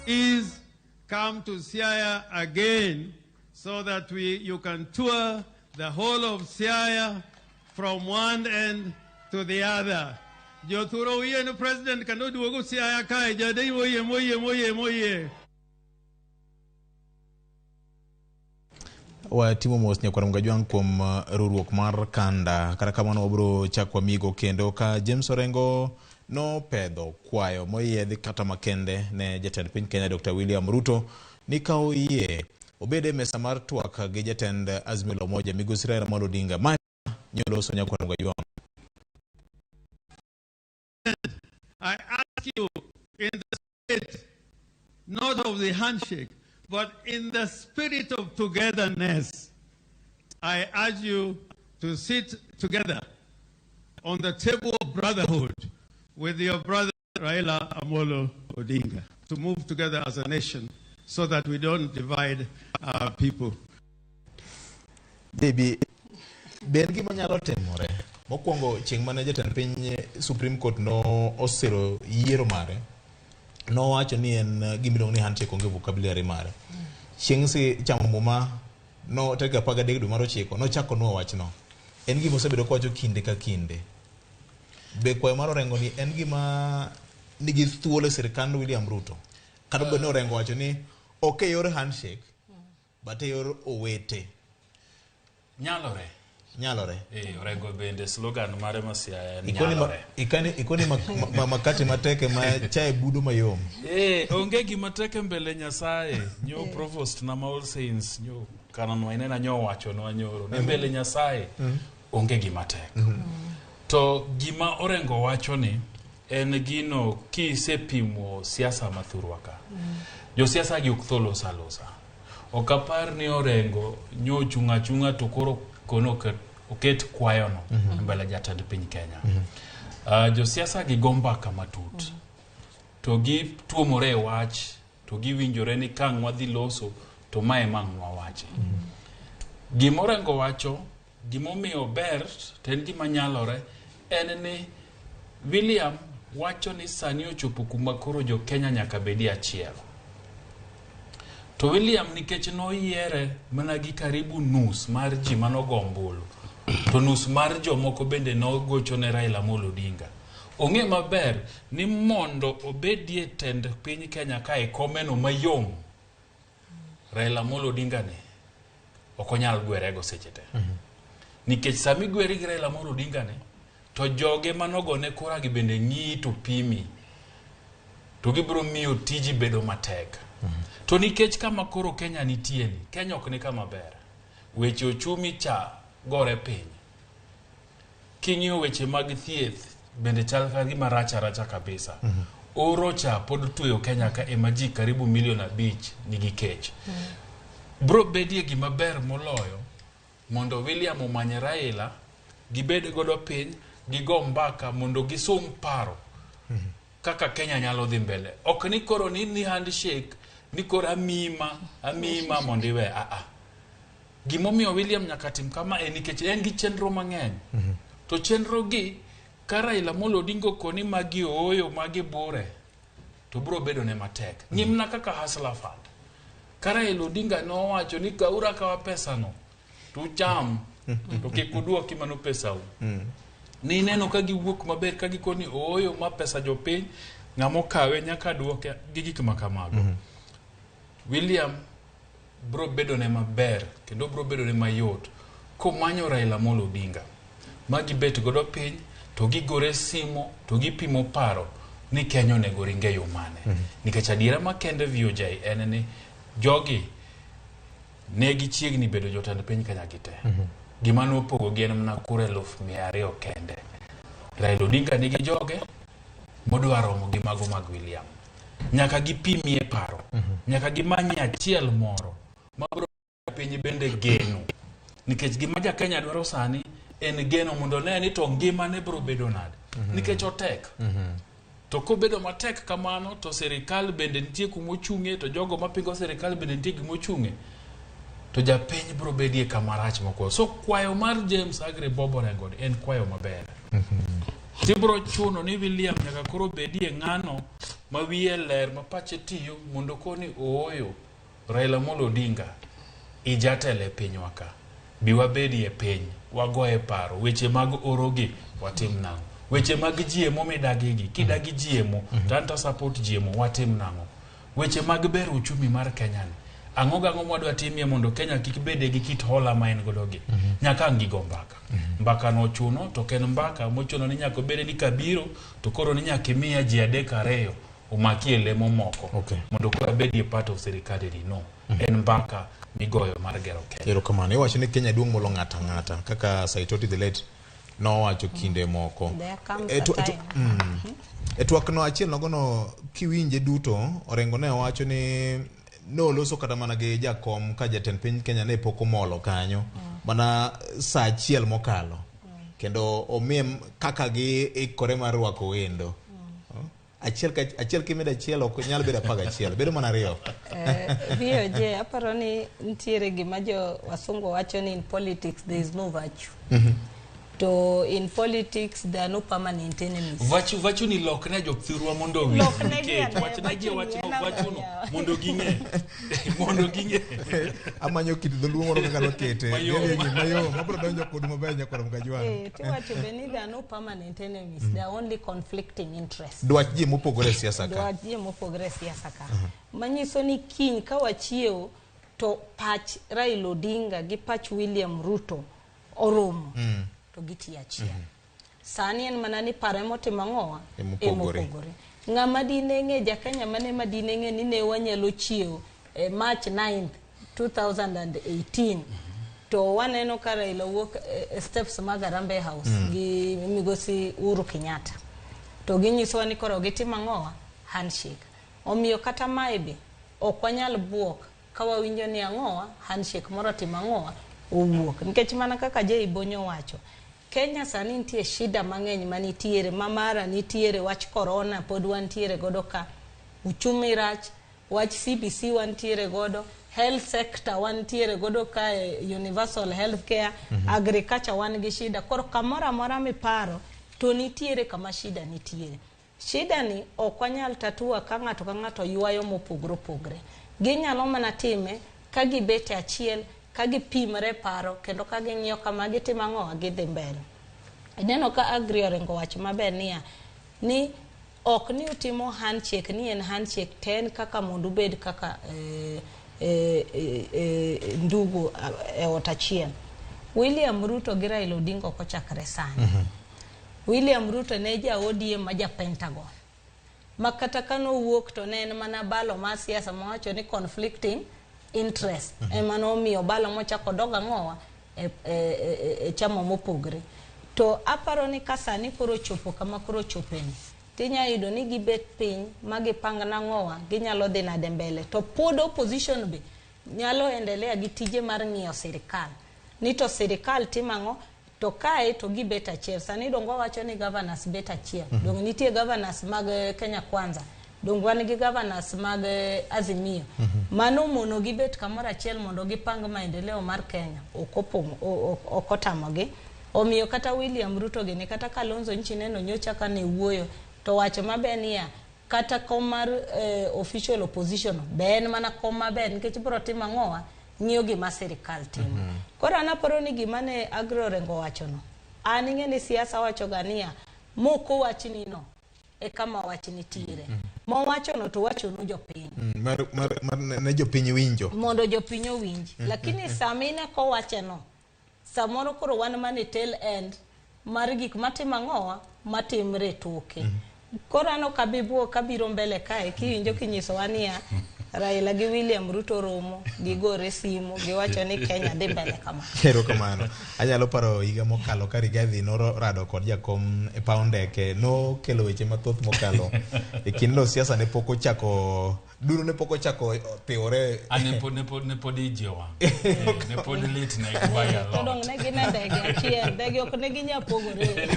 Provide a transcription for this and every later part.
is come to Siaya again so that you can tour the whole of Siaya from one end to the other. Joturo ye no president cannot do go Siaya kai jade moye. Wa timo mos nya kwaram gajwang kuom ruruok mar kanda kata kamano obro chakwa migo kendo ka James Orengo no pedho kwayo moyiedhi kata makende ne jatend piny Kenya Dr. William Ruto ni kao yie obede mesa mar twak gi jatend Azimio la Umoja migosi Raila Amolo Odinga ma nyoloso nya kwaram gajwang. I ask you in the spirit not of the handshake but in the spirit of togetherness, I urge you to sit together on the table of brotherhood with your brother Raila Amolo Odinga to move together as a nation so that we don't divide our people. Baby, bengi manyalo temore. Mokwongo chieng' mane jatend piny Supreme Court no osiro yiero mare. No wacho ni en gimiluongo ni handshake onge vocabulary mare. Chieng' si chamo muma no tega paga degdu maro chiko no chako no wachno. En gima osebedo kwacho kinde ka kinde. Be kwayo mar Orengo ni en gima nigi thuolo sirkand William Ruto. Kata be no Orengo wacho ni okay yor handshake but yor owete. Nyalore. Orengo bende slogan mare masia nyalore. Ikoni makati mateke ma chae budo mayom. Onge gima teke mbele Nyasaye. Nyo provost na All Saints nyo kanon wainena nyo wacho no anyoro. Mbele Nyasaye onge gima teke. To gima Orengo wacho ni en gino kisepimo siasa mathurwaka. Jo siasa gi uktholo salosa. Okapar ni Orengo nyo chunga to koro kono oket kwayo no mbele jatend piny Kenya. Jo siasa gi gomba kama tut. To gi tuomore wach, to gi winjore ni kang' wadhi loso to mae mang'wa wache. Gima Orengo wacho, gimomiyo ber, ten gima nyalore, en ni William wacho ni sani ochopo kuma koro jo Kenya nyaka bedi achiel. To William nikech no yiere mana gi karibu nus mar ji manogombulu. To nus mar jo moko bende no gocho ne Raila Amolo Odinga. Ong'e maber ni mondo obedie tend piny Kenya kae komeno mayom. Raila Amolo Odinga ne okonyal gwerego seche te. Nikech sami gweri gi Raila Amolo Odinga ne to joge manogone kura gi bende ng'i to pimi. To gibro miyo tiji bedo matek. To nikech kama koro Kenya nitieni, Kenya ok ni kama ber. Weche ochumi cha gore piny. King'iyo weche mag thieth bende chal ka gima racha kabisa. Oro cha pod tuyo Kenya ka emaji karibu 5 milion nigi kech. Bro bedie gima ber moloyo mondo William omanye Raila gibed godo piny gigo mbaka mondo gisum paro kaka Kenya nyalo dhi mbele. Ok ni koro ni handshake ni koro amima mondiwe gimomiyo William nyaka tim kama en nikech en gi chenro mang'eny. To chenro gi ka Raila Amolo Odinga koni magi oyo magi bure to bro bedo ne matek. Ngimna kaka Hustler Fund. Ka Raila Odinga no wacho ni kaura kawa pesa no tu cham to kikuduoki mano pesa u. Ni neno ka giwuok maber ka gikoni oyo ma pesa jopiny ng'amo kawe nyaka duoke gi gik makamago. William bro bedo ne maber kendo bro bedo ne mayot komanyo Raila Amolo Odinga magi bet godo piny to gigore simo to gipimo paro ni Kenya onego ringe yo mane. Nikech adiera makende VOJ en ni jogi ne gichiegni bedo jotend piny Kenya gite. Gima nopogo gi en mana kura 200,000 kende. Raila Odinga nigi joge modwaro romo gi mago mag William. Nyaka gipimie paro. Nyaka gimanye achiel moro mabro piny bende geno. Nikech gima ja Kenya dwaro sani en geno mondo ne ni to ngima ne bro bedo nade. Nikech otek. To ko bedo matek kamano to serikal bende nitie kumochunge to jogo mapingo serikal bende nitie kumochunge. To ja piny bro bedie kamarach moko. So kwayo mar James Agri Bobo Orengo en kwayo maber. Tibro chuno ni William nyaka koro bedie ng'ano ma wiye ler ma pache tiyo mondo koni ooyo Raila Amolo Odinga ijatele pinywa ka bi wabedi e piny wagoye paro weche mag orogi watim nango weche mag jiemo midagigi kidagi jiemo tanto support jiemo watim nango weche mag bero uchumi mar Kenya ni ang'o mwadwa timie mondo Kenya kik bede gi kit hola ma en godo gi nyaka ngigo mbaka mbaka no chuno to ken mbaka mochuno ni nyaka bede ni kabiro to koro ni nyaka miya ji adek areyo umakie lemo moko mondo ko bedi part of serikali no en mbaka migoyo mar gero Kenya. Ero kamano iwacho ni Kenya duong' molo ng'ata kaka Saitoti the late no wacho kinde moko twak no achiel nogono kiwinje duto orengo ne wacho ni no loso kata mana gi jakom ka jatend piny Kenya ne poko molo kanyo mana saa achiel mokalo kendo omiem kaka gi ikore mar rwako wendo achiel kimeda achiel ok nyal bedo apaga achiel bedo mana riyo riyo je aparo ni ntiere gima jo wasungu wacho ni in politics there is no virtue to in politics there are no permanent enemies. Vachu ni lokne jo thirwa mondo wi. Wachna ji wachno vachuno mondo ginge. Mondo ginge. Amanyo kit dholuo moro kaka lokete. Mayo mabro donjo kod maber nyakoro mkajwa. To wacho beni there are no permanent enemies. There are only conflicting interests. Dwach ji mopogore siasa ka. Dwach ji mopogore siasa ka. Manyiso ni kiny ka wachiew to pach Raila Odinga gi pach William Ruto oromo. Giti achiel. Sani en manani pare motimo ang'owa emopogore. Ng'ama dinenge jakenya mane madinenge ni ne wanyalo chiew March 9th 2018 to waneno ka Raila wuok steps mag Harambee House gi migosi Uhuru Kenyatta to ginyiso ni koro gitimo ang'owa handshake. Omiyo kata maebe ok wanyal buok ka wawinjo ni ang'owa handshake moro timo ang'owa owuok nikech mana kaka je ibonyo wacho Kenya sani nitie shida mang'eny manitiere mamara nitiere wach corona pod wantiere godo ka uchumi rach wach CBC wantiere godo health sector wantiere godo ka universal health care agriculture wan gi shida koro kamora mora miparo to nitiere kama shida nitiere shida ni ok wanyal tatua ka ng'ato ywayo mopogre ginyalo mana time ka gibete achiel kagi pimre paro kendo kagi ng'iyo kama gitimo ang'owa gidhi mbele. Neno ka agri orengo wacho maber niya ni ok ni utimo handshake ni en handshake ten kaka mondo bed kaka ndugu ot achiel. William Ruto gi Raila Odinga ok ochakre sani. William Ruto ne ja ODM ma ja Pentagon. Makata kano wuok to ne en mana balo ma siasa mawacho ni conflicting interest emano miyo balo mochako doga ng'owa chamo mopogre to aparo ni kasani koro chopo kama koro chopeni tinya yudo ni gibet piny magipanga na ng'owa ginyalo dhi nade mbele to pod opposition be nyalo endelea gi tije mar ng'iyo sirikal ni to sirikal timango to kae to gibet achiel sani dongo wacho ni governors bet achiel dong nitie governors mag Kenya Kwanza dong wan gi governors mag Azimio mano mono gibet kamora achiel mondo gipang maendeleo mar Kenya okotamogi omiyo kata William Ruto gene kata Kalonzo nchineno nyocha ka ne wuoyo to wacho mabenia kata komar official opposition ben mana koma ben nikech bro timo ang'owa ng'iyo gima sirikal timo koro anaparo ni gima ne agro rengo wacho no an ing'eni siasa wacho gania moko wachni no e kama wachni tire mo wacho no to wacho no jopiny ne jopiny winjo mondo jopiny winji lakini samine ko wache no samoro koro wan mane tail end mar gik matimo ang'owa matimre toke koro ano kabiro mbele kae kiwinjo kinyiso wania Raila gi William Ruto romo gigore simu giwacho ni Kenya dhi mbele kama kero kamano anyalo paro higa mokalo ka Rigathi noro rado kod jakom e paundeke no kelo weche mathoth mokalo e kindlo siasa ne poko chako duro ne poko chako teore ne podi jewa ne podi lit na ikbaya to dong ne ginende gi achiel degi ok ne ginya pogore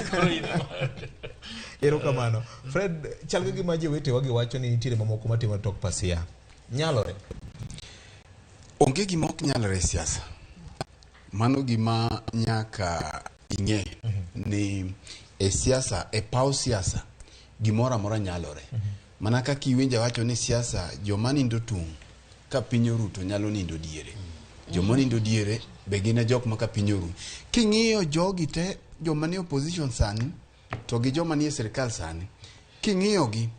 ero kamano Fred chalga gi maji wete wagi wacho ni nitire mamoko matimo tok pasia nyalore onge gima ok nyalore siasa mano gima nyaka ing'e ni e siasa e paw siasa gimora mora nyalore mana kaka iwinja wacho ni siasa joma nindo tung' ka piny oru to nyalo nindo diere. Joma nindo diere be gin jok ma ka piny oru. King'iyo jogi te joma ni opposition sani to gi joma ni e sirkal sani, king'iyo gi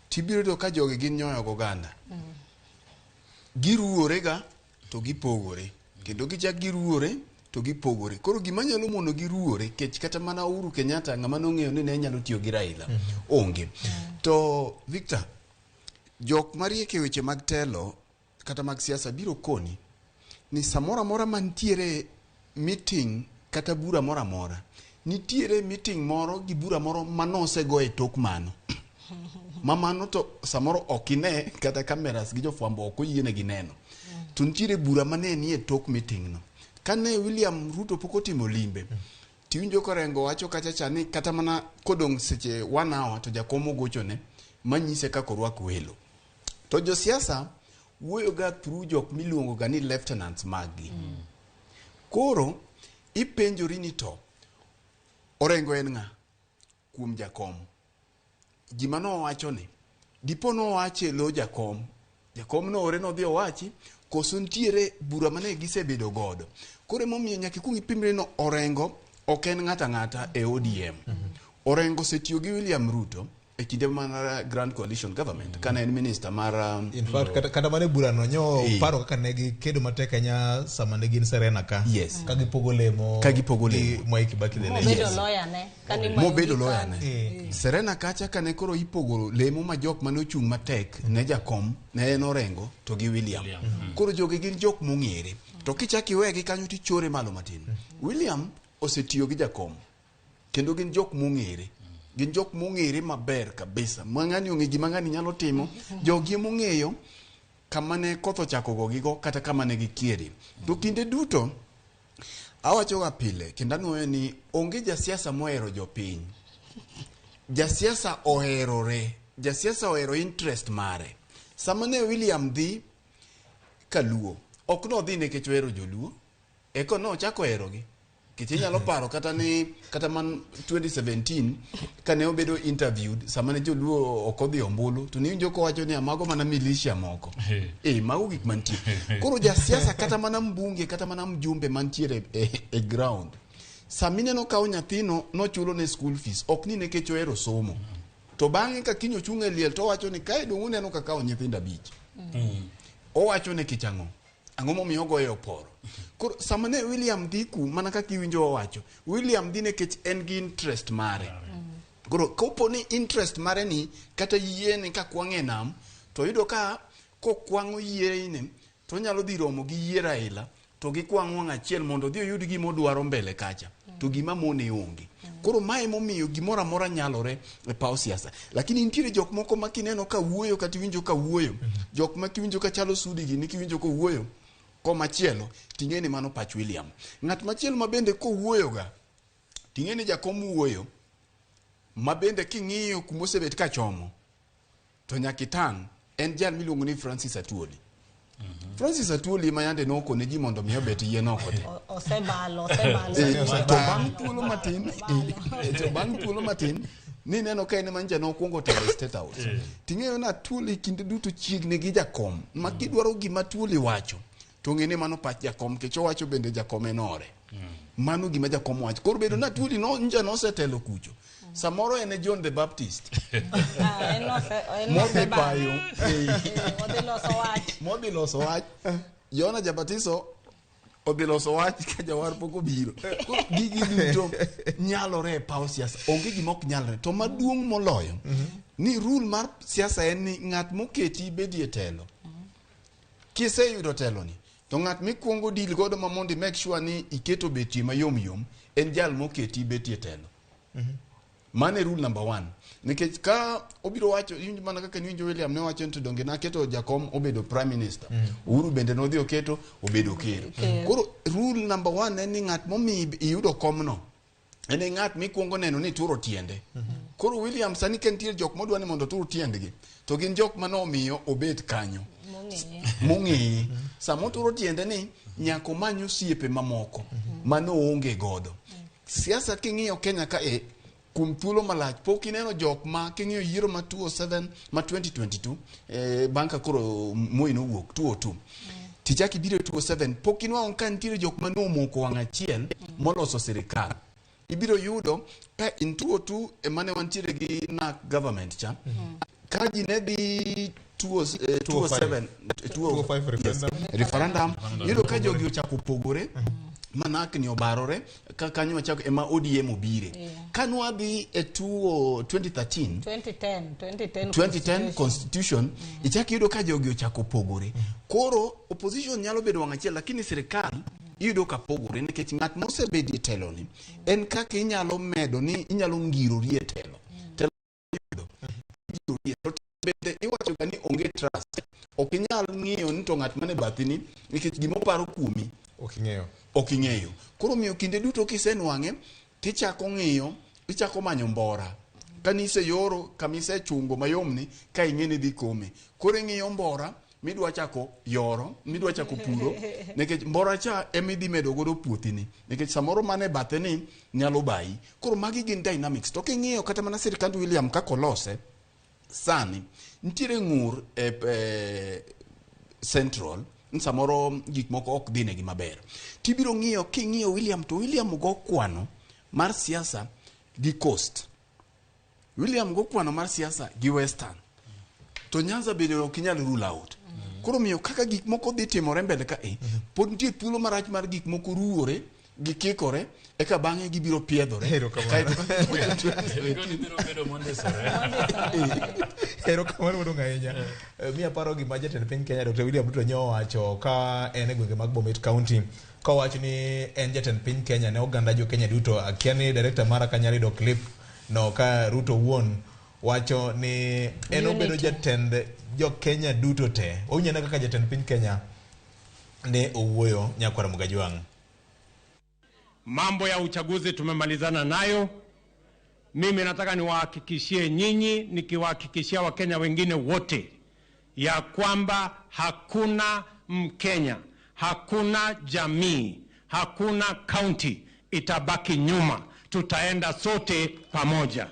tibiro to ka jogi gin nyoyo goganda. Giruore ga to gipogore, kendo gichak giruore to gipogore. Koro gima nyalo mono giruore kech kata mana Uhuru Kenyatta ng'ama nong'eyo ni ne nyalo tiyo gi Raila onge. To Victor, jok marieke weche mag telo kata mag siasa biro koni ni samora mora mantiere meeting kata bura mora mora, nitiere meeting moro gi bura moro manose go e tok mano. Mamano to samoro okine kata kameras gi jofwambo ok oyiene gi neno. To nitiere bura mane ni e tok meeting no. Kane William Ruto pok otimo limbe, tiwinjo korengo wacho kacha chani kata mana kodong' seche 1 hour to jakomo gochone manyise kako rwak welo. To josiasa wuoyo ga through jok miluongo ga ni lieutenants magi. Koro ipenjori ni to orengo en ng'a kuom jakom. Gima no wacho ni dipo no wache lo jakom no ore no dhi owachi koso ntiere bura mane gisebedo godo. Kore momiyo nyaki kungi pimre no orengo ok en ng'ata e ODM. Orengo setiyo gi William Ruto e kinde mana Grand Coalition Government kana en minister mar in fact kata mane bura no nyo paro kaka ne gi kedo matek anya sama ne gin Serena ka ka gipogo lemo Mwai Kibaki de mobedo lawyer ne Serena kacha kane koro ipogo lemo ma jok mane ochung' matek ne jakom ne en Orengo to gi William. Koro joge gin jok mong'ere to kichaki wegi kanyo tichore malo matin. William osetiyo gi jakom kendo gin jok mong'ere. Gin jok mong'ere maber kabisa. Mang'ani ong'e gima ng'ani nyalo timo. Jogi mong'eyo kamane kotho chako go gigo kata kamane gikieri. To kinde duto awacho ga pile kendo anuoyo ni onge jasiasa mohero jopiny. Jasiasa oherore. Jasiasa ohero interest mare. Samane William dhi Kaluo ok no dhi nekech ohero joluo. Eko no chako herogi. Kiti nyalo paro kata man 2017 kane obedo interviewed samane joluo okodhi ombulu to ni njoko wacho ni amago mana militia moko mago gik mantie. Koro jasiasa kata mana mbunge kata mana mjumbe mantiere e ground samine no kawo nyathino no chulo ne school fees ok ni nekech ohero somo to bang'e ka kinyo chung' e liel to wacho ni kae dong' uneno ka kawo nyithindo 5 owacho ne kichang'o ang'o momiyo goyo oporo. Koro samane William Dhiku mana kaka iwinjo owacho William dhi nekech en gi interest mare. Koro kopo ni interest mare ni kata yiene ka kwang'e nam to yudo ka kokwang'o yiene to nyalo dhi romo gi yie Raila to gi kwang'o wang' achiel mondo dhi oyud gima odwaro mbele kacha to gima mone onge. Koro mae momiyo gimoro amora nyalore e paw siasa. Lakini nitiere jok moko ma kineno ka wuoyo kata iwinjo ka wuoyo jok ma kiwinjo ka chalo sudi gi ni kiwinjo ka wuoyo ko machielo ting'eni mano pach William. Ng'at machielo mabende ko wuoyo ga ting'eni jakom wuoyo mabende king'iyo kumosebet ka chomo to nyakitang' en jal miluongo ni Francis Atwoli. Francis Atwoli ma yande noko ne ji mondo mi obet yie noko te osebalo to bang' thuolo matin ni neno ka en manja no kwongo telo State House. Ting'eyo na Atwoli kinde duto chiegni gi jakom ma kidwaro gima Atwoli wacho to ng'ene mano pach jakom kech owacho bende jakom enore. Mano gima jakom wacho. Koro bedo na Atwoli no nja no setelo kucho. Samoro ene John the Baptist. Modhi payo. Modhi loso wach. Jona Jabatiso odhi loso wach ka jawar poko biro. Gigi duto nyalore e paw siasa. Onge gima ok nyalore. To maduong' moloyo ni rule mar siasa en ni ng'at moketi bedie telo. Kiseyudo telo ni to ng'at mikwongo deal godo ma mondo make sure ni iketo betie mayom yom en jal moketi betie telo. Mane rule number 1. Nikech ka obiro wacho yinjo mana kaka niwinjo William ne wacho to donge na keto jakom obedo prime minister. Uhuru bende no dhi oketo obedo ker. Koro rule number 1 en ni ng'at momi iyudo komno en ng'at mikwongo neno ni turo tiende. Koro William sani kentier jok modwa ni mondo turo tiendgi to gin jok manomiyo obet kanyo mong'eye. Samo turo tiende ni nyako manyo siepe mamoko mano onge godo. Siasa king'iyo Kenya ka kum thuolo malach pok ineno jok ma king'iyo yiero ma 2007 ma 2022 banka koro Moi no wuok 2002 tichaki biro 2007 pok inwang'o ka nitiere jok ma nomoko wang' achiel moloso sirikal. Ibiro yudo ka in 2002 emane wantiere gi na government cha ka ji ne dhi 2007 referendum yudo ka jogi ochako pogore manak ni obarore ka kanyo machako ema ODM obire kanwa dhi e 2010 constitution ichaki yudo ka jogi ochako pogore koro opposition nyalo bedo wang' achiel lakini sirikal yudo ka pogore nikech ng'at mosebedi telo ni en kaka inyalo medo ni inyalo ngirori e telo bende iwacho ga ni onge trust ok inyal ng'iyo ni to ng'at mane bathini nikech gima oparo kuomi ok ing'eyo koro miyo kinde duto kisenwang'e tichako ng'iyo ichako manyo mbora kanise yoro kamise chungo mayomni ka ing'eni dhi kome koro ing'iyo mbora midwa chako yoro midwa chako puro nikech mbora cha emidhi medo godo puothini nikech samoro mane bathini nyalo bayi koro magi gin dynamics to king'iyo kata mana sirikand William kako lose sani nitiere ng'ur central samoro gik moko ok dhine gi maber tibiro ng'iyo king'iyo William to William go kwano mar siasa gi coast William go kwano mar siasa gi western to Nyanza bende ok inyal rule out koro miyo kaka gik moko dhi timore mbele ka pod nitie thuolo marach mar gik moko ruore gikikore eka bang'e gibiro piedhore Ero kamano wadong' ahinya. Mi aparo gima jatend piny Kenya Dr. William Ruto nyo wacho ka en e gwenge mag Bomet County ka wacho ni en jatend piny Kenya ne oganda jo Kenya duto akia ni director mara kanyarido clip no ka Ruto wuon wacho ni en obedo jatend jo Kenya duto te. Onyena kaka jatend piny Kenya ne owuoyo nyakwara Mugajwang'. Mambo ya uchaguzi tumemalizana nayo. Mimi nataka niwahakikishie nyinyi nikiwahakikishia Wakenya wengine wote ya kwamba hakuna Mkenya, hakuna jamii, hakuna county itabaki nyuma. Tutaenda sote pamoja.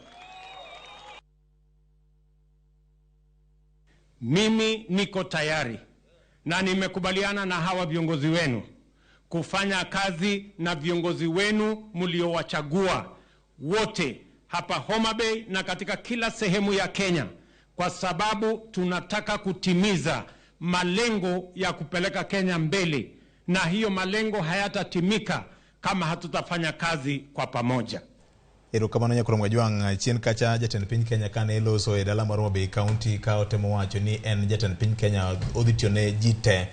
Mimi niko tayari na nimekubaliana na hawa viongozi wenu kufanya kazi na viongozi wenu mliowachagua wote hapa Homa Bay na katika kila sehemu ya Kenya, kwa sababu tunataka kutimiza malengo ya kupeleka Kenya mbele, na hiyo malengo hayatatimika kama hatutafanya kazi kwa pamoja. Erokamano nyakwara Mugajwang'. Chien kacha jatend piny Kenya kane loso e dala mar Homa Bay County ka otemo wacho ni en jatend piny Kenya odhi tiyo ne ji te.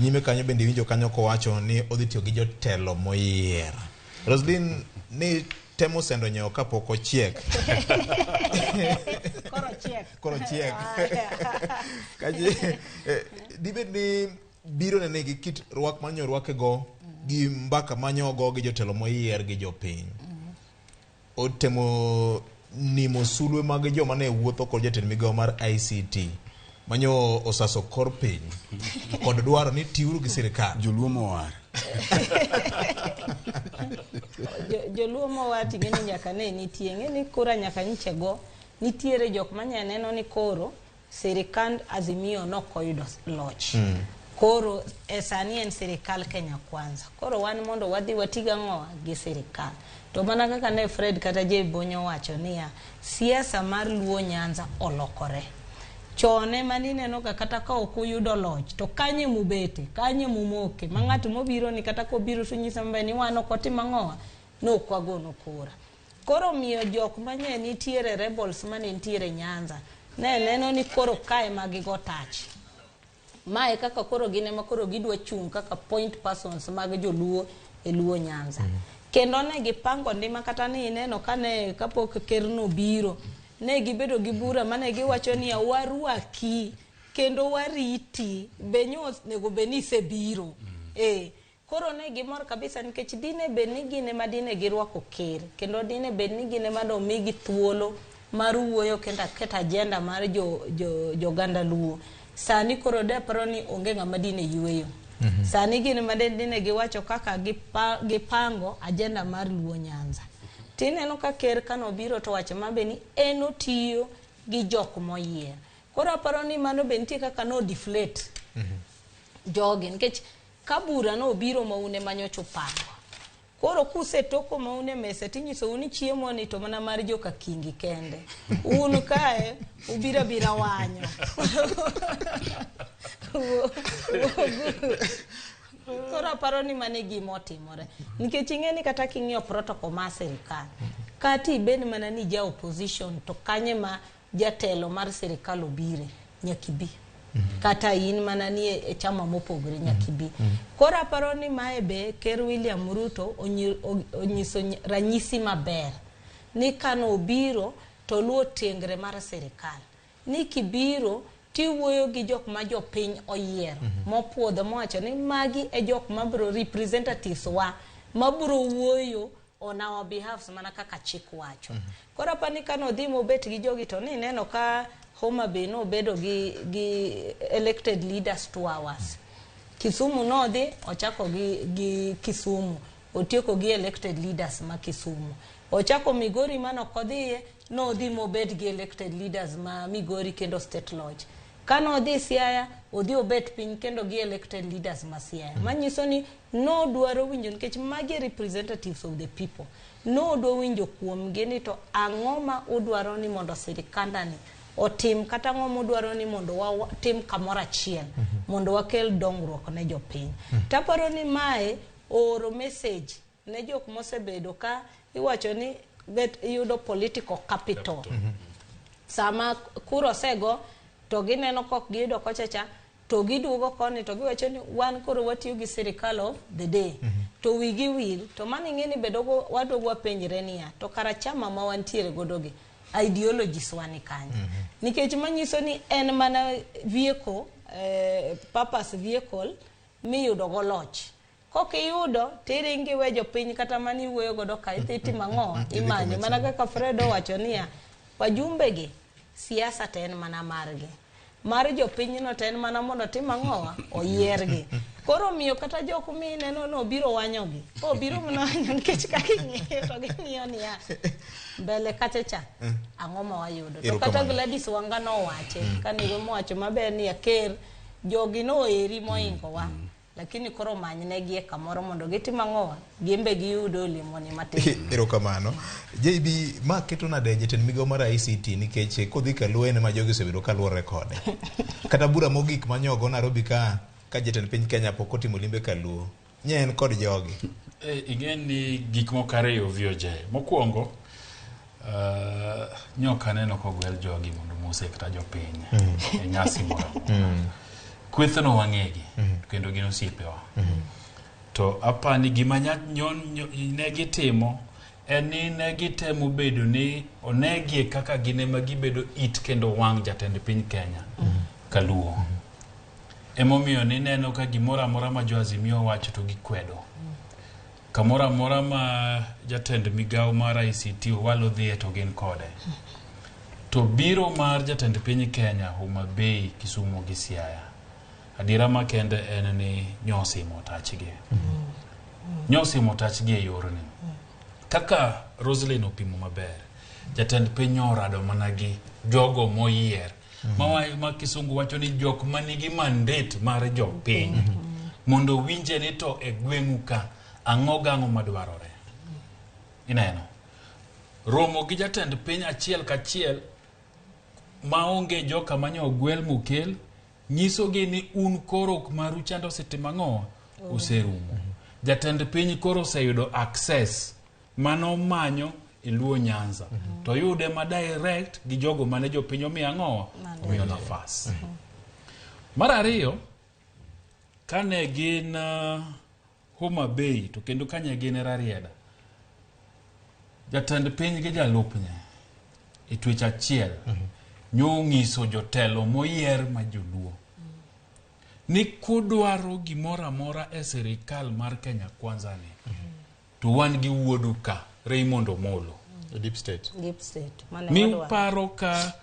Nyime kanyo bende winjo kanyo ko wacho ni odhi tiyo gi jotelo moyier. Roslyn ni temo sendo nyeo kapok ochiek. Koro chiek. Kaji dibed ni biro nene gi kit rwak manyo rwakego gi mbaka manyo go gi jotelo moyier gi jopiny. Otemo nimo sulwe mag joma ne wuotho kod jatend migawo mar ICT manyo osaso kor piny kod dwaro ni tiuru gi sirikal. Joluo mowar. Joluo mowar ting'eni nyaka ne nitie ng'eni kura nyaka nyichego nitiere jok manya neno ni koro sirikand Azimio nokoyudo loch. Koro sani en sirikal Kenya Kwanza. Koro wan mondo wadhi watiga ng'owa gi sirikal. To mana kaka ne Fred kata Bonyo wacho niya siasa mar Luo Nyanza olokore. Chone manineno kata ka ok oyudo loch to kanye mubete kanye mumoke mang'ato mobiro ni kata ko biro to nyisa mbe ni wan ok otim ang'owa no kwagono kura. Koro miyo jok manye nitiere rebels mane nitiere Nyanza ne neno ni koro kae magigo tach. Mae kaka koro gine ma koro gidwa chung kaka point persons mag joluo e Luo Nyanza. Kendo ne gipango ndima kata ni ineno kane kapok kerno biro ne gibedo gi bura mane giwacho ni warwaki kendo wariti benyos nego benise biro. Koro ne gimor kabisa nikech dine beni gine madine girwako ker kendo dine beni gine mado migi thuolo mar wuoyo kendo keta agenda mar joganda Luo. Sani koro deparo ni onge ng'ama dine yueyo. Sani gine madine giwacho kaka gipango agenda mar Luo Nyanza. tineno ka ker kano biro to wacho mabe ni eno tiyo gi jok moyier. Koro aparo ni mano be nitie kaka no deflate jogi, nikech kabura no biro maune manyocho pango. Koro kuse toko maune mese tinyiso uni chiemo ni to mana mar joka kingi kende. Un kae ubira bira wanyo. Koro aparo ni mane gimotimore. Nikech ing'eni kata king'iyo protocol mar sirikal. Kati ibed mana ni ja opposition to kanye ma jatelo mar sirikal obire nyakibi. Kata in mana ni e chama mopogore nyakibi. Koro aparo ni mae be Ker William Ruto onyiso ranyisi maber. Ni kano obiro to luo tengre mar sirikal. Ni kibiro tiwuoyo gi jok ma jopiny oyiero. Mopuodho mowacho ni magi e jok mabro representatives wa mabro wuoyo on our behalf mana kaka chik wacho. Koro apani kano dhi mobet gi jogi to ni neno ka Homa Bay no bedo gi elected leaders 2 hours. Kisumu no dhi ochako gi Kisumu. Otieko gi elected leaders ma Kisumu. Ochako Migori mano kodhiye no dhi mobet gi elected leaders ma Migori kendo State Lodge. Kano dhi Siaya odhi obet piny kendo gi elected leaders ma Siaya. Manyiso ni no dwaro winjo nikech magi representatives of the people. No dwaro winjo kuom gini to ang'o ma udwaro ni mondo sirikanda ni otim kata ng'omo dwaro ni mondo tim kamora achiel mondo wakel dongruok ne jopiny. Taparo ni mae oro message ne jok mosebedo ka iwacho ni yudo political capital. Sama kuro sego to gineno kok giyudo kochacha to giduogo koni to giwacho ni wan koro watiyo gi sirikal of the day. To wigi wil to mani ng'eni bedogo wadogo penjre niya to kara chama ma wantiere godogi ideologies wani kanyo. Nikech manyiso ni en mana vehicle, purpose vehicle miyudo go loch. Kokiyudo tiringi we jopiny kata mani wuoyo godo ka iti mang'o imanye mana kaka Fredo wacho niya wajumbe gi siasa ten mana margi. Mar jopiny no ten mana mondo tim ang'o oyiergi. Koro miyo kata jok mineno no biro wanyogi. Biro mana wanyo nikech kaka ing'eyo to ging'iyo niya mbele kachacha ang'o ma wayudo. To kata Gladys Wanga no wache kanigo mowacho maber ni Ker jogi no eri moingo wa. Lakini koro manyne kamoro mondo gitim ang'o gimbe giyudo olemo ni matin. Erokamano. JB ma keto nade jatend migawo mar ICT nikech kodhi kaluwene ma jogi osebedo kaluwore kode. Kata bura mogik manyogo Nairobi ka jatend piny Kenya pok otimo limbe kaluo. Nyen kod jogi. Ing'eni gik moko ariyo vioje. Mokwongo nyoka neno kogwel jogi mondo mose kata jopiny e nyasi moro. Kwethno wang'egi kendo gino osiepewa. To apani gima ne gitimo en ni ne gitemo bedo ni onegie kaka gine ma gibedo it kendo wang' jatend piny Kenya kaluo. Emomiyo ni neno ka gimoro amora ma jo Azimio wacho to gikwedo. Kamoro amora ma jatend migawo mar ICT walo dhie to gin kode. To biro mar jatend piny Kenya Homa Bay, Kisumu gi Siaya. Adira makende en ni nyosi motachgi. Nyosi motachgi e yorni. Kaka Roslyn opimo maber. Jatend piny orado managi jogo moyier. Ma Kisungu wacho ni jok manigi mandate mar jopiny. Mondo winje ni to e gweng'u ka ang'o madwarore. Ineno. Romo gi jatend piny achiel kachiel maonge joka manyo gwel mukel nyisogi ni un koro maru chando sitima ng'o userumo. Jatend piny koro oseyudo access mano manyo iluo Nyanza. To yude ma direct gi jogo mane jopiny omiyo ang'o omiyo nafas. Mar ariyo kane gin Homa Bay to kendo kanye gin Rarieda. Jatend piny gi jalupne e twech achiel nyong'iso jotelo moyier ma joluo ni kudwaro gimoro amora e sirikal mar Kenya Kwanza ni to wan gi wuodu ka Raymond Omolo Deep State. Mi paro ka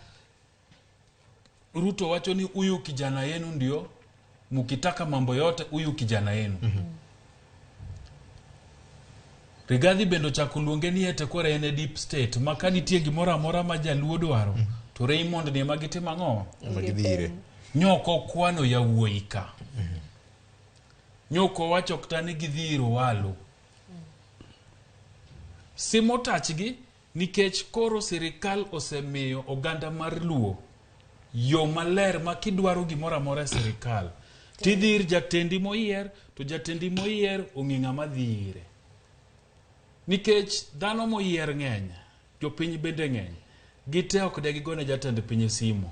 Ruto wacho ni huyu kijana yenu ndio mukitaka mambo yote huyu kijana yenu. Rigathi bendo chako luonge ni ete kore ene deep state ma ka nitie gimoro amora ma jaluo dwaro to Raymond ni ema gitimo ang'o magidhire nyoko kwano yawuoyi ka nyoko wacho kata ni gidhiro walo simo tachgi nikech koro sirikal osemiyo oganda mar luo yo maler ma kidwaro gimoro amora sirikal tidhir jatendi moyier to jatendi moyier ong'inga madhire nikech dhano moyier ng'eny jopiny bende ng'eny gite ok de gigone jatend piny simo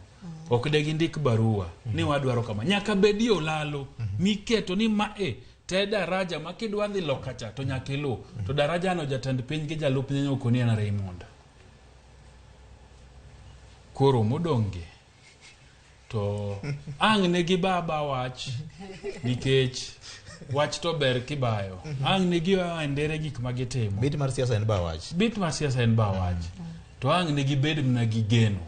ok de gindik barua ni wadwaro kama nyaka bedi olalo miketo ni te daraja ma kidwa dhi lokacha to nyaka ilu to daraja no jatend piny gi jalup nyoko ni en Raymond koro modonge to ang' ne gi baba wach nikech wach to ber kibayo ang' ne gi ndere gik ma gitimo bit mar siasa en ba wach to ang' ne gi bed na gi geno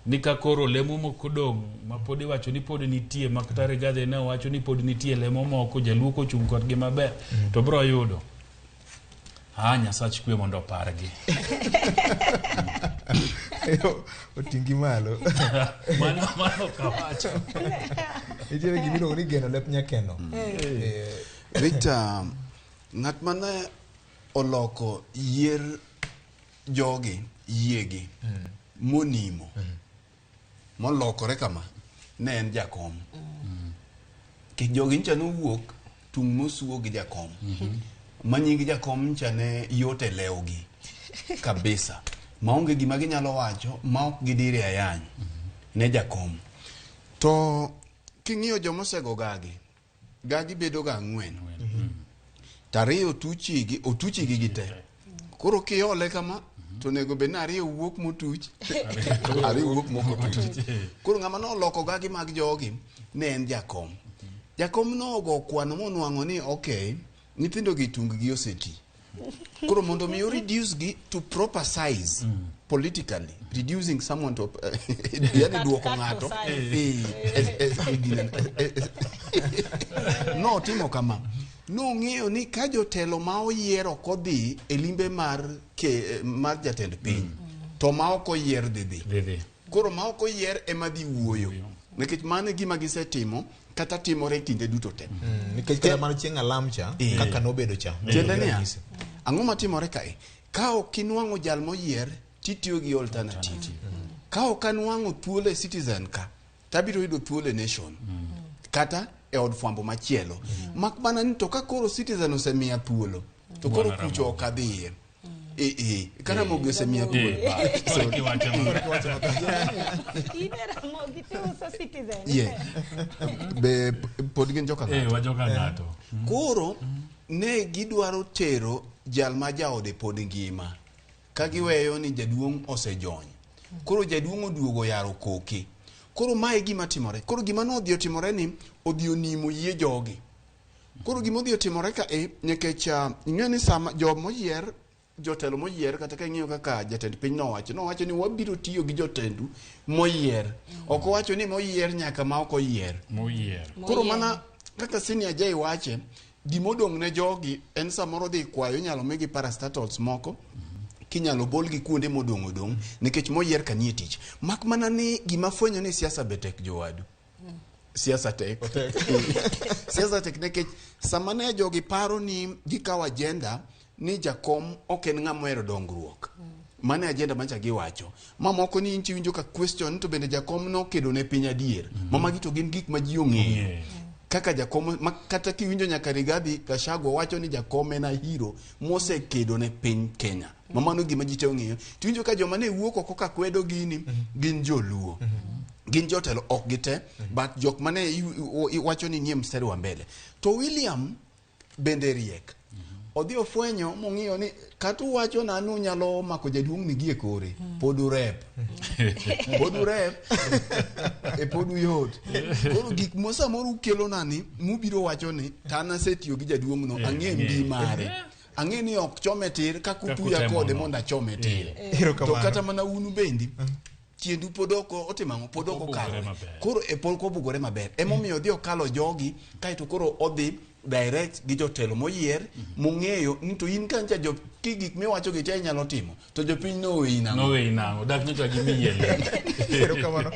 nika koro lemo moko dong ma pod iwacho ni pod nitie makata Rigathi ne wacho ni pod nitie lemo moko jaluoko chung kodgi maber to bro yudo Nyasach kwe mondo pargi otingi malo mano kawacho itiere gimiro ni geno lep nyakeno Victor ng'at mane oloko yier jogi yiegi monimo molokore kama ne en jakom ke jogi ncha nowuok tung mosuo gi jakom manyingi jakom ncha ne yote lewgi kabisa maonge gima ginyalo wacho ma ok gidire ayany ne jakom to king'iyo jomosego gagi bedo ga ang'wen tariyo otuchigi gite koro kiole kama to nego be nariyo wuok motuch ariyo wuok moko tuch koro ng'ama noloko gagi mag jogi ne en jakom nogo kwano monwang'o ni okay nyithindo gi tung gi oseti koro mondo mi reduce gi to proper size politically reducing someone to yani duoko ng'ato no timo kama no ng'eyo ni ka jotelo ma oyiero kodhi e limbe mar jatend piny to ma ok oyier dhi koro ma ok oyier ema dhi wuoyo nikech mano gima gisetimo kata timore kinde duto te nikech kata mana chieng' alamcha kaka nobedo cha tiende niya ang'o matimore kae ka ok inwang'o jal moyier titiyo gi alternative ka ok anwang'o thuolo e Citizen ka tabiro yudo thuolo e Nation kata e od fwambo machielo mak mana ni to ka koro Citizen osemiya thuolo to koro kucho ok adhiye kana Mogi osemiya thuolo be pod gin joka ng'ato koro ne gidwaro tero jal ma jaode pod ngima ka giweyo ni jaduong' osejony koro jaduong' oduogo yaro koke koro mae gima timore koro gima no odhi otimore ni odhi onimo yie jogi koro gima odhi otimore ka nikech ing'eyo ni sama jomoyier jotelo moyier kata ka ing'eyo kaka jatend piny nowacho ni wabiro tiyo gi jotendu moyier ok owacho ni moyier nyaka ma ok oyier koro mana kaka senior jay wache gimodong' ne jogi en samoro dhi kwayo nyalo migi parastatals moko kinyalo bolgi kuonde modong' nikech moyier kanie tich mak mana ni gima fwenyo ni siasa betek jowadu siasa tek nikech sama ne jogi paro ni gikawo agenda ni jakom ok en ng'ama ohero dongruok mane agenda mancha giwacho mamoko ni inchi winjo ka question to bende jakom no kedo ne piny adier mamagi to gin gik ma ji ong'eyo kaka jakom kata kiwinjo nyaka Rigathi Gachagua wacho ni jakom en ahiro mosekedo ne piny Kenya mamano gima ji te ong'eyo tiwinjo ka joma ne wuok oko ka kwedo gini gin joluo gin jotelo ok gite but jok mane wacho ni nie mstari wa mbele to William bende riek odhi ofwenyo mong'iyo ni kata wacho nanu nyalo mako jaduong' ni gie kore podu rep podu yot koro gik mosa moro ukelo nani mubiro wacho ni tana setiyo gi jaduong' no ang'e mbi mare ang'e ni ok chome tir kakupuya kode monda chome tir to kata mana unu bendi tiendu podoko otimang'o podoko kalo koro pol ko bugore maber emomiyo odhi okalo jogi kaito koro odhi direct gi jotelo moyier mong'eyo ni to in kancha jo gik miwacho gi te nyalo timo to jopiny no we inang'o dak nyocha gi miyele Pero kamano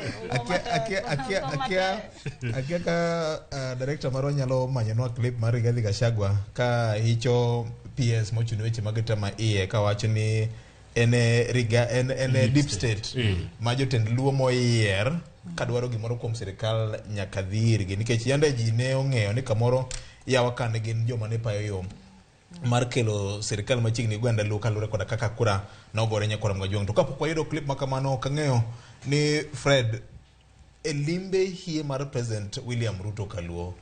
akia ka director maro nyalo manyo clip mar Rigathi Gachagua ka hicho PS mochuni weche mag tama iye ka wacho ni ene deep state ma jotend luo moyier kadwaro gimoro kuom sirikal nyaka dhirgi nikech yande ji ne ong'eyo ni kamoro yawa kane gin joma ne payo yo mar kelo sirikal machiegni gwanda luo kalure koda kaka kura nogore nyakora mgajwang to kapok wayudo clip makamano kang'eyo ni Fred elimbe hie mar President William Ruto kaluo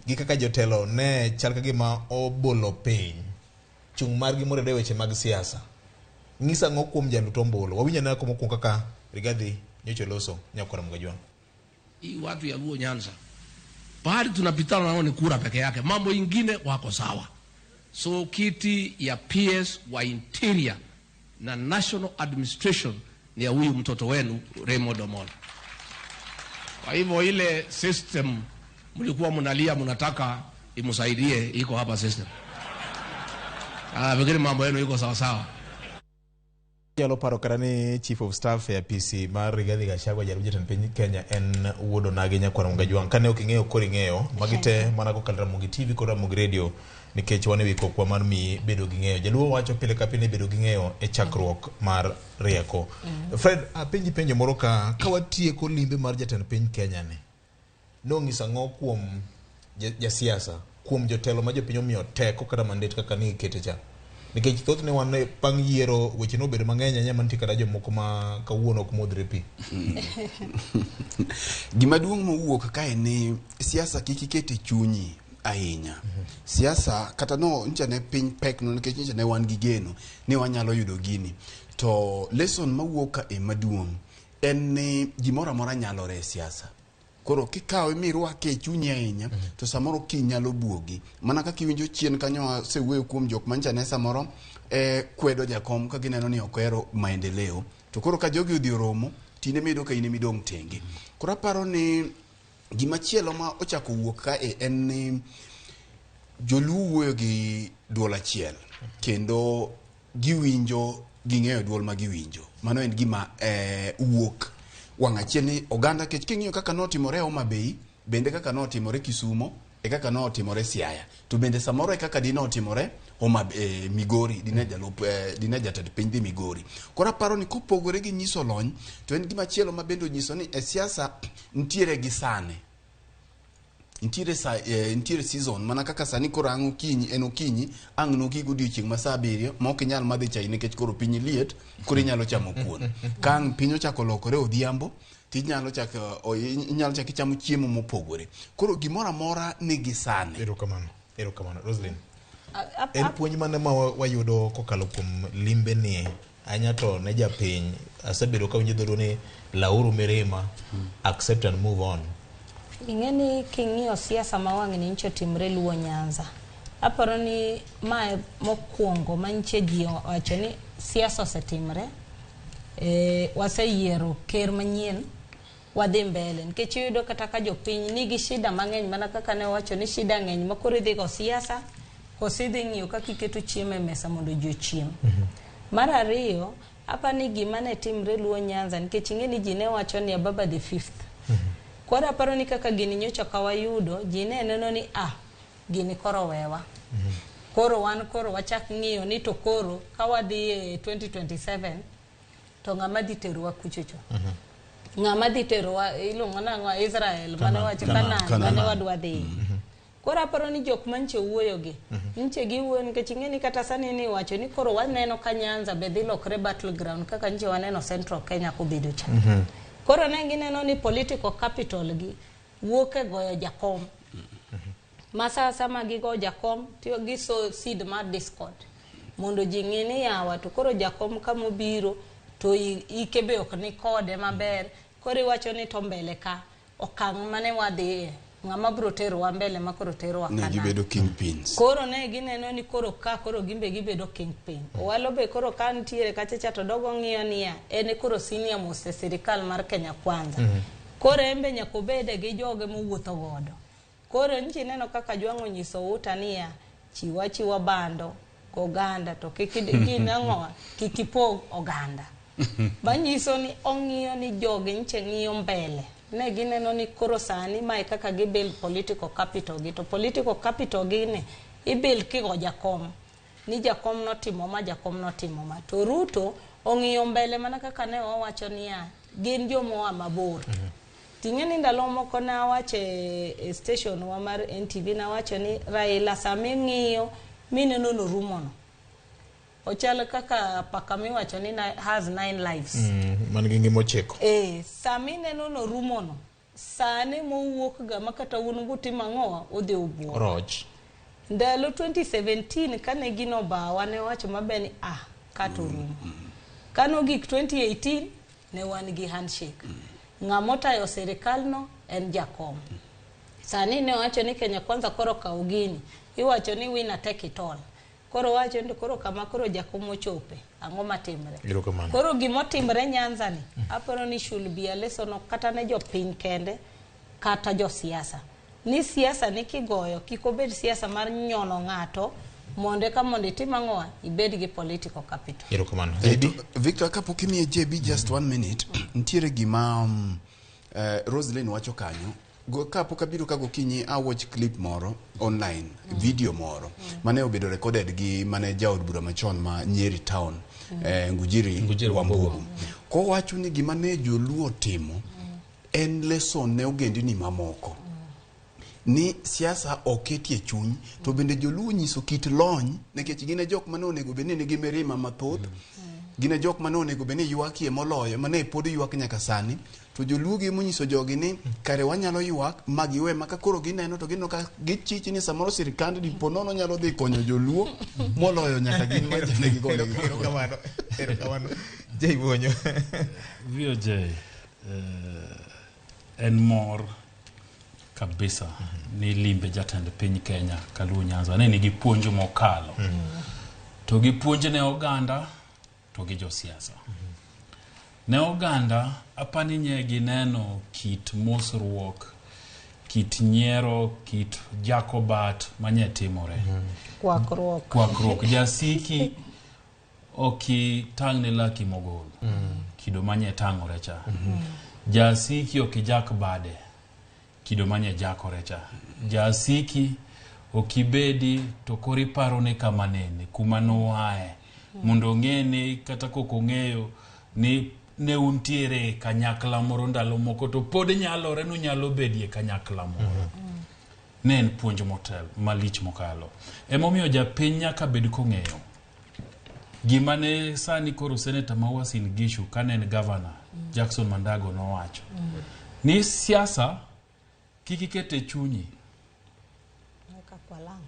gi kaka jotelo ne chal ka gima obolo piny chung margi morede weche mag siasa ngisa ng'o kuom jaluto ombolo wawinja na komo kuom kaka Rigathi nyocho loso nyakora mgajwang hii watu ya Luo Nyanza pahali tunapitana nao ni kura peke yake, mambo ingine wako sawa. So kiti ya PS wa interior na national administration ni ya huyu mtoto wenu Raymond Omolo. Kwa hivyo ile system mlikuwa mnalia mnataka imsaidie iko hapa system. Vingine mambo yenu iko sawa sawa. Jalo paro karani Chief of Staff ya PC mar Rigathi Gachagua jalup jatend piny Kenya en wuodo nage nyakwana mgajwang kane ok ing'eyo koro ing'eyo magite mana ko kal Ramogi TV kod Ramogi Radio nikech wane wiko kwa mar mi bedo gi ng'eyo jaluo wacho pile ka pile bedo gi ng'eyo e chakruok mar rieko Fred apenji penjo moro ka watieko limbe mar jatend piny Kenya ne nong'isa ng'o kuom jasiasa kuom jotelo ma jopiny omiyo teko kata mandate kaka ni kete cha nikech thoth ne wan pang yiero weche no bedo mang'eny anya mantie kada jomoko ma kawuono ok modre pi gima duong' mowuok kae ni siasa kikikete chunyi ahinya siasa kata no ncha ne piny pek no nikech ncha ne wan gi geno ni wanyalo yudo gini to lesson mawuok ka e maduong' en ni gimoro amora nyalore e siasa koro kikawe mirwake e chunyi ahinya to samoro kinyalo buogi mana kaka iwinjo chien kanyo sewuoyo kuom jok mancha ne samoro kwedo jakom ka gineno ni okero maendeleo to koro ka jogi odhi oromo tine mido ka ine midong tenge koro aparo ni gima chielo ma ochako wuok ka en ni joluo wuoyo gi duol achiel kendo giwinjo ging'eyo duol ma giwinjo mano en gima wuok wang' achiel ni oganda kech king'iyo kaka notimore Homa Bay bende kaka notimore Kisumo e kaka notimore Siaya to bende samoro e kaka dinotimore Migori dine jatend piny dhi Migori koro aparo ni kopogore gi nyiso lony to en gima chielo ma bende nyiso ni e siasa ntiere gi sane ntiere season mana kaka sani koro ang' okinyi en okinyi ang' noki godiochieng' ma saa 7 ma ok inyal madhi chai nikech koro piny liet koro inyalo chamo kuon ka ang' piny ochako lokore odhiambo tinyalo chako chamo chiemo mopogore koro gimoro amora nigi sane erokamano Roslyn en puonj mane ma wayudo kokalo kuom limbe ni anya to ne japiny asebedo ka winjo dhoro ni lauru mirima accept and move on ing'eni king'iyo siasa ma wang' ni ncho timre Luo Nyanza aparo ni mae mokwongo manche ji wacho ni siasa osetimre waseyiero ker manyien wadhi mbele nikech yudo kata ka jopiny nigi shida mang'eny mana kaka ne wacho ni shida ng'eny makoro idhi go siasa kosidhi ng'iyo kaka iketo chiemo e mesa mondo ji ochiem mar ariyo apa ni gima ne timre Luo Nyanza nikech ing'eni ji ne wacho ni Ababa the 5th kora aparo ni kaka gini nyocha kawayudo ji ne neno ni gini koro wewa koro wachak ng'iyo ni to koro kawadhi e 2027 to ng'ama dhi terowa kuchocho ng'ama dhi terowa iluongo nang'o Israel mane wacho Kanaan mane wadwa dhi koro aparo ni jok manche wuoyo gi nche giwuoyo nikech ing'eni kata sani ni wacho ni koro waneno ka Nyanza be dhi lokre battleground kaka nche waneno Central Kenya kobedo cha koro ne gineno ni political capital gi wuok e goyo jakom masa sama gigo jakom tiyo gi so seed mar discord mondo ji ng'e ni yawa to koro jakom kamobiro to ikebe ok ni kode maber koro iwacho ni to mbele ka okang' mane wadhiye ng'ama bro tero wa mbele ma koro tero wa kana gibedo kingpins koro ne gineno ni koro gimbe gibedo kingpin walo be koro ka ntiere kachacha to dogo ng'iyo niya ene koro senior most sirikal mar Kenya Kwanza koro embe nyako bede gi joge mowuotho godo Koro nchi neno kaka jwango nyiso utania chiwa bando oganda to kikinang'oa kikipog oganda. Banyiso ni ong'iyo ni jogi nche ng'iyo mbele. Ne gineno ni koro sani mae kaka gibuild political capital gi. To political capital gi ne ibuild kigo jakom. Ni jakom notimo ma. To Ruto ong'iyo mbele mana kaka ne owacho niya gin jomoa mabor. Ting'eni ndalo moko na wache station wa mar NTV na wacho ni Raila sami ng'iyo mineno no rumono. Ochalo kaka pakami wacho ni has 9 lives. Man gi ngimo cheko. Sami neno no rumono. Sane mowuok ga makata wuon guti mang'oa odhi obuo. Roch. Ndalo 2017 kane gino bawa ne wacho mabeni kato rumo. Kano gik 2018 ne wan gi handshake. Ng'amota yo serikal no en jakom. Sani ne wacho ni Kenya Kwanza koro kawo gini. Iwacho ni winner take it all. Koro wacho ni koro kama koro jakom ochope. Ang'o matimre? Koro gimotimre Nyanza ni. Aparo ni should be a lesson kata ne jopiny kende kata jo siasa. Ni siasa ni kigoyo kikobed siasa mar nyono ng'ato monde ka monde timang'oa ibed gi political capital. Victor kapok imiye JB just 1 minute. Ntiere gima Roslyn wacho kanyo. Kapok abiro kago kinyi watch clip moro online, video moro mane obedo recorded gi mane jaod bura machon ma Nyeri town, Ngujiri Wamburu. Ko wacho ni gima ne joluo timo en lesson ne ogendini mamoko. Ni siasa oketie chuny to bende joluo nyiso kit lony nekech gine jok mane onego bene nigi mirima mathoth. Gine jok mane onego bene yuakie moloyo mane pod yuak nyaka sani. To joluo gi monyiso jogi ni kare wanyalo yuak magiwe maka koro gineno to gino ka gichich ni samoro sirikand dipo nono nyalo dhi konyo joluo moloyo nyaka gin ma jene gi konyo. Kamano. Jay Bonyo. VOJ en mor kabisa ni limbe jatend piny Kenya kaluwo Nyanza ne nigi puonj mokalo. To gi puonj ne oganda to gi jo siasa. Ne oganda apani nyegi neno kit mosruok, kit nyiero, kit jakobat manye timore. Kwakruok. Jasiki oki tang' ne laki mogol. Kido manye tang'ore cha. Jasiki oki jak bade. Kido manye jakore cha. Jasiki okibedi to kori paro ne kamanene kuma noae. Mondo ng'eni kata koko ng'eyo ni ne untiere kanyakla moro ndalo moko to pod nyalore no nyalo bedie kanyakla moro. Ne en puonj motel malich mokalo. Emomiyo japiny nyaka bed kong'eyo. Gima ne sani koro Senator Mawasin Gishu kane en governor Jackson Mandago nowacho. Ni siasa kikikete chunyi.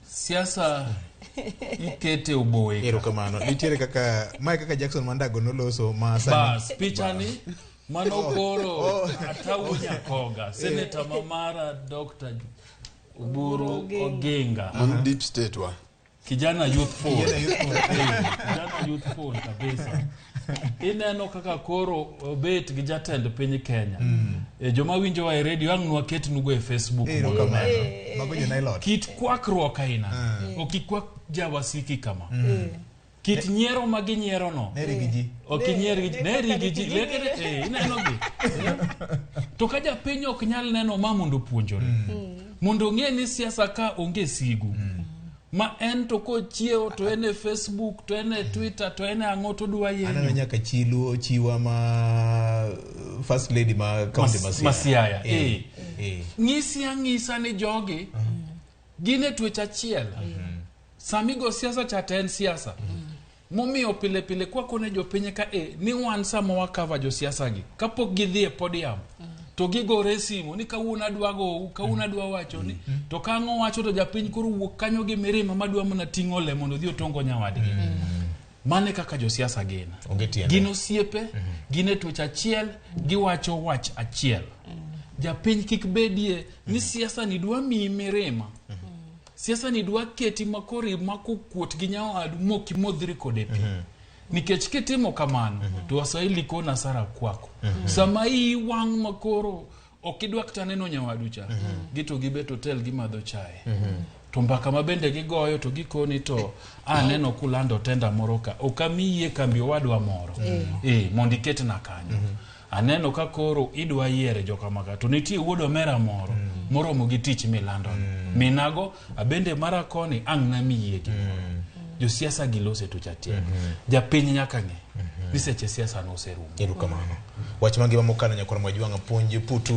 Siasa ikete uboe. Erokamano. Nitiere kaka kaka Jackson Mandago noloso masani. Bas pichani mano koro atawunya koga. Senator Mamara Dr. Uburu Oginga. Deep state wa. Kijana youthful. Kijana youthful kabisa. Ineno kaka koro obet gi jatend piny Kenya. Joma winjo wa radio ang' nwaket nugo e Facebook. Mago nylon. Kit kwakruok aina. Okikwak jawasiki kama. Kit nyiero magi nyiero no. Neri gi ji. Lekere ineno gi. To ka japiny ok nyal neno ma mondo puonjore. Mondo ng'e ni siasa ka onge sigu. Ma en to ko chieo to ene Facebook to ene Twitter to ene ang'o to dwa yenyo. Anano nyaka chiwa ma first lady ma county Masiaya. Ng'isa ni jogi gine twech achiel. Samigo siasa chata en siasa. Momiyo pile kwa kone jopiny ka ni wan sama wakava jo siasa gi kapok gidhi e podium. To gigore simu ni kawuono adwa wacho ni to kang'o wacho to japiny koro wuok kanyo gi mirima madwa mana ting'o le mondo dhi otongo nyawadgi. Mane kaka jo siasa gin. Gino siepe, gine twech achiel, giwacho wach achiel. Japiny kik bedie ni siasa ni dwa mi mirima. Siasa ni dwa keti makori makukuot gi nyawadu moki modhiri kode pi. Nikech kitimo kamano to Waswahili kona sara kwako. Sama hii wang' makoro okidwa kata neno nyawaducha gito gibet hotel gimadho chai to mbaka mabende gigoyo to gikoni to aneno kulando tenda moro ka okamiye kambi wadwa moro mondo iket na kanyo aneno ka koro idwa yiere joka maka to nitie wuodo mera moro moromo gi tich milando minago abende mara koni ang' na miye gimoro jo siasa gilose to chatie japiny nyaka ng'e ni seche siasa no oserumo. Erokamano. Wach mangima mokalo nyakoro mwajwanga puonj putu